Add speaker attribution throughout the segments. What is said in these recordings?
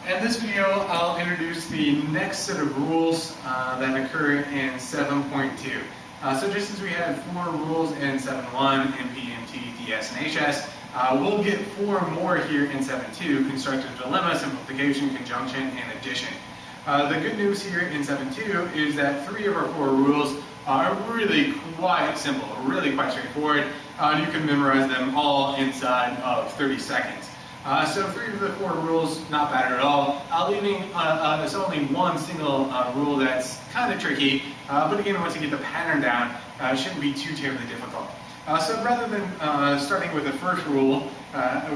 Speaker 1: In this video, I'll introduce the next set of rules that occur in 7.2. So just as we had 4 rules in 7.1, MP, MT, DS, and HS, we'll get 4 more here in 7.2, constructive dilemma, simplification, conjunction, and addition. The good news here in 7.2 is that 3 of our 4 rules are really quite simple, really quite straightforward. You can memorize them all inside of 30 seconds. So 3 of the 4 rules, not bad at all. Leaving there's only one single rule that's kind of tricky, but again, once you get the pattern down, it shouldn't be too terribly difficult. So rather than starting with the first rule,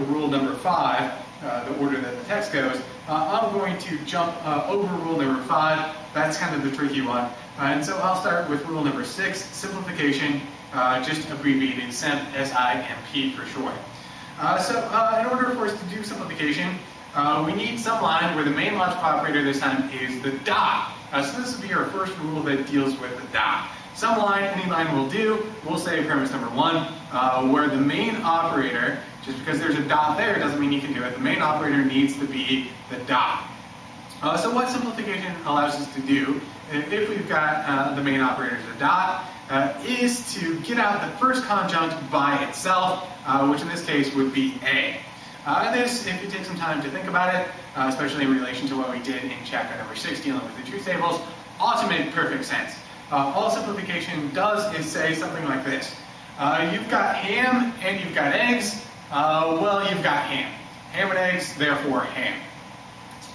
Speaker 1: rule number 5, the order that the text goes, I'm going to jump over rule number 5. That's kind of the tricky one. And so I'll start with rule number 6, simplification, just abbreviated SIMP, S-I-M-P for short. So in order for us to do simplification, we need some line where the main logical operator this time is the dot. So this will be our first rule that deals with the dot. Some line, any line will do. We'll say premise number 1, where the main operator, just because there's a dot there doesn't mean you can do it. The main operator needs to be the dot. So what simplification allows us to do, if we've got the main operator as a dot, is to get out the first conjunct by itself, which in this case would be A. This, if you take some time to think about it, especially in relation to what we did in chapter number 6 dealing with the truth tables, ought to make perfect sense. All simplification does is say something like this. You've got ham and you've got eggs, well you've got ham. Ham and eggs, therefore ham.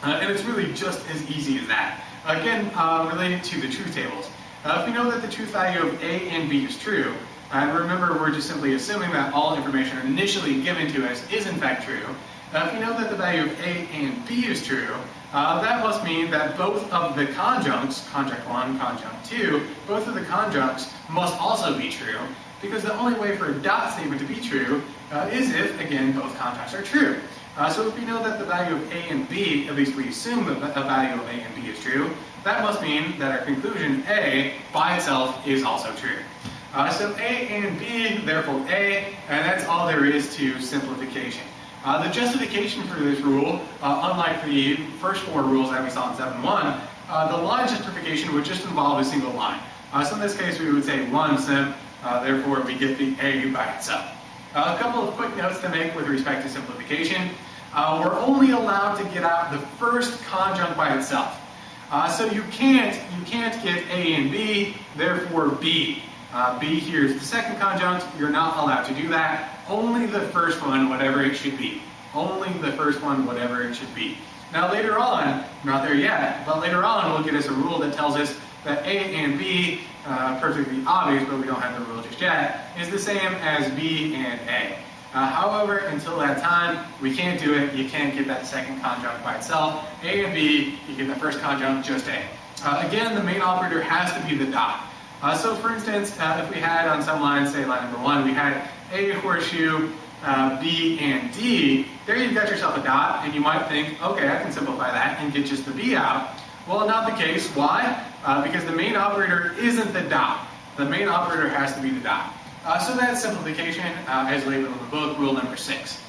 Speaker 1: And it's really just as easy as that. Again, related to the truth tables. If we know that the truth value of A and B is true, and remember we're just simply assuming that all information initially given to us is in fact true, if we know that the value of A and B is true, that must mean that both of the conjuncts, conjunct 1, conjunct 2, both of the conjuncts must also be true, because the only way for a dot statement to be true is if, again, both conjuncts are true. So if we know that the value of A and B, at least we assume that the value of A and B is true, that must mean that our conclusion A by itself is also true. So A and B, therefore A, and that's all there is to simplification. The justification for this rule, unlike the first 4 rules that we saw in 7.1, the line justification would just involve a single line. So in this case we would say 1 simp, therefore we get the A by itself. A couple of quick notes to make with respect to simplification. We're only allowed to get out the first conjunct by itself. So you can't get A and B, therefore B. B here is the second conjunct, you're not allowed to do that. Only the first one, whatever it should be. Only the first one, whatever it should be. Now later on, not there yet, but later on we'll get us a rule that tells us that A and B, perfectly obvious, but we don't have the rule just yet, is the same as B and A. However, until that time, we can't do it. You can't get that second conjunct by itself. A and B, you get the first conjunct, just A. Again, the main operator has to be the dot. So for instance, if we had on some lines, say line number 1, we had A, horseshoe, B, and D, there you've got yourself a dot, and you might think, okay, I can simplify that and get just the B out. Well, not the case. Why? Because the main operator isn't the dot. The main operator has to be the dot. So that's simplification as labeled in the book, rule number 6.